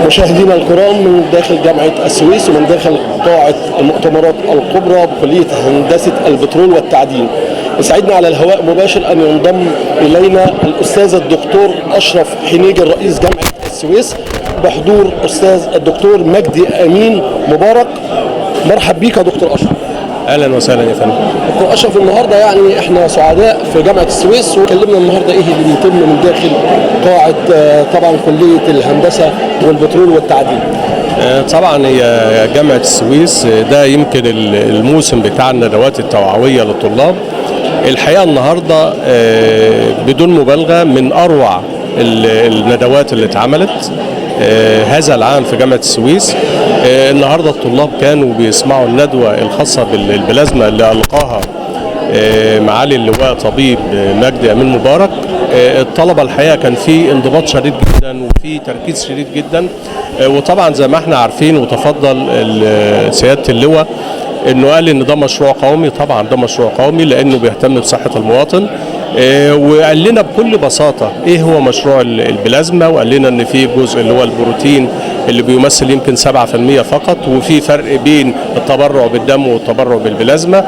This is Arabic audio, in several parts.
مشاهدينا الكرام من داخل جامعة السويس ومن داخل قاعة المؤتمرات الكبرى بكلية هندسة البترول والتعدين، يسعدنا على الهواء مباشر أن ينضم إلينا الأستاذ الدكتور أشرف حنيجي رئيس جامعة السويس بحضور أستاذ الدكتور مجدي أمين مبارك. مرحب بيك يا دكتور أشرف. اهلا وسهلا يا فندم. دكتور اشرف، النهارده يعني احنا سعداء في جامعه السويس، وكلمنا النهارده ايه اللي بيتم من داخل قاعه طبعا كليه الهندسه والبترول والتعدين. طبعا هي جامعه السويس ده يمكن الموسم بتاع الندوات التوعويه للطلاب. الحقيقه النهارده بدون مبالغه من اروع الندوات اللي اتعملت هذا العام في جامعة السويس. النهاردة الطلاب كانوا بيسمعوا الندوة الخاصة بالبلازما اللي ألقاها معالي اللواء طبيب مجدي أمين مبارك. الطلبة الحقيقة كان في انضباط شديد جدا وفي تركيز شديد جدا، وطبعا زي ما احنا عارفين وتفضل سيادة اللواء انه قال ان ده مشروع قومي. طبعا ده مشروع قومي لانه بيهتم بصحة المواطن، وقال لنا بكل بساطة ايه هو مشروع البلازما، وقال لنا ان في جزء اللي هو البروتين اللي بيمثل يمكن 7% فقط، وفي فرق بين التبرع بالدم والتبرع بالبلازما.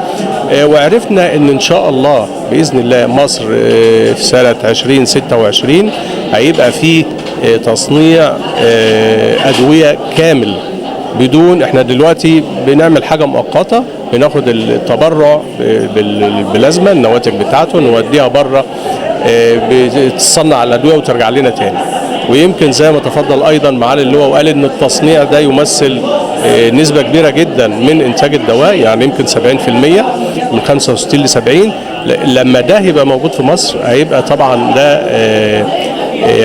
وعرفنا ان شاء الله باذن الله مصر في سنة 2026 هيبقى في تصنيع ادوية كامل بدون. احنا دلوقتي بنعمل حاجة مؤقتة، بناخد التبرع بالبلازما النواتج بتاعته نوديها بره بتصنع الادويه وترجع لنا تاني. ويمكن زي ما تفضل ايضا معالي اللواء وقال ان التصنيع ده يمثل نسبه كبيره جدا من انتاج الدواء، يعني يمكن 70% من 65 ل 70. لما ده يبقى موجود في مصر هيبقى طبعا ده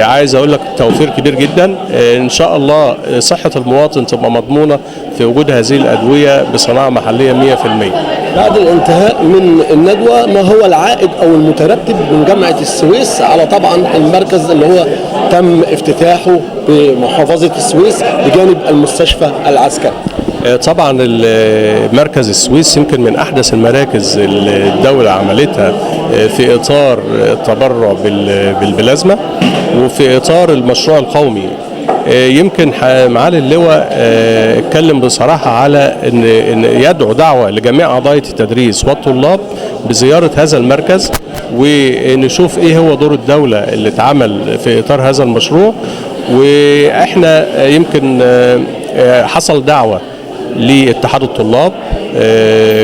عايز اقول لك توفير كبير جدا. ان شاء الله صحة المواطن تبقى مضمونة في وجود هذه الادوية بصناعة محلية 100%. بعد الانتهاء من الندوة، ما هو العائد او المترتب من جامعة السويس على طبعا المركز اللي هو تم افتتاحه بمحافظة السويس بجانب المستشفى العسكري؟ طبعا مركز السويس يمكن من احدث المراكز اللي الدولة عملتها في اطار التبرع بالبلازما وفي اطار المشروع القومي. يمكن معالي اللواء اتكلم بصراحة على ان يدعو دعوة لجميع اعضاء التدريس والطلاب بزيارة هذا المركز ونشوف ايه هو دور الدولة اللي اتعمل في اطار هذا المشروع. واحنا يمكن حصل دعوة لاتحاد الطلاب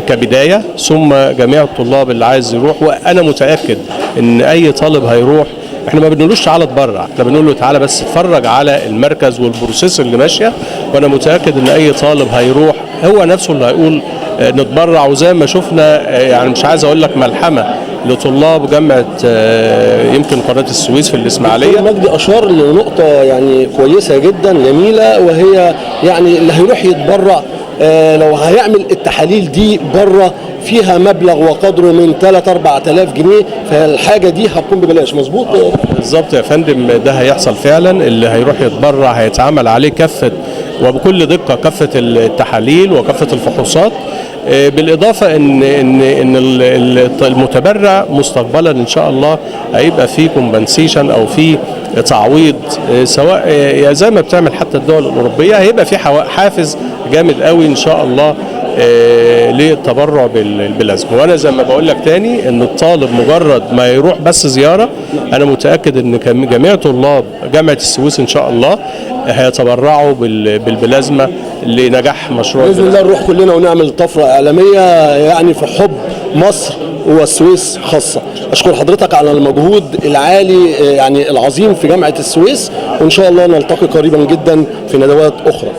كبداية، ثم جميع الطلاب اللي عايز يروح. وانا متأكد ان اي طالب هيروح احنا ما بنقولوش تعالى اتبرع، احنا بنقول له تعالى بس اتفرج على المركز والبروسيس اللي ماشيه. وانا متاكد ان اي طالب هيروح هو نفسه اللي هيقول نتبرع. وزي ما شفنا يعني مش عايز اقول لك ملحمه لطلاب جامعه يمكن قناه السويس في الاسماعيليه. مجدي اشار لنقطه يعني كويسه جدا جميله، وهي يعني اللي هيروح يتبرع لو هيعمل التحاليل دي بره فيها مبلغ وقدره من 3-4,000 جنيه، فالحاجه دي هتكون ببلاش. مظبوط؟ بالظبط يا فندم، ده هيحصل فعلا. اللي هيروح يتبرع هيتعمل عليه كافه وبكل دقه كافه التحاليل وكافه الفحوصات، بالاضافه ان المتبرع مستقبلا ان شاء الله هيبقى في كومبنسيشن او في تعويض، سواء زي ما بتعمل حتى الدول الاوروبيه. هيبقى في حافز جامد قوي ان شاء الله للتبرع بالبلازما. وانا زي ما بقول لك تاني ان الطالب مجرد ما يروح بس زياره، انا متاكد ان جميع طلاب جامعه السويس ان شاء الله هيتبرعوا بالبلازما لنجاح مشروع باذن الله. نروح كلنا ونعمل طفره اعلاميه يعني في حب مصر والسويس خاصه. اشكر حضرتك على المجهود العالي يعني العظيم في جامعه السويس، وان شاء الله نلتقي قريبا جدا في ندوات اخرى.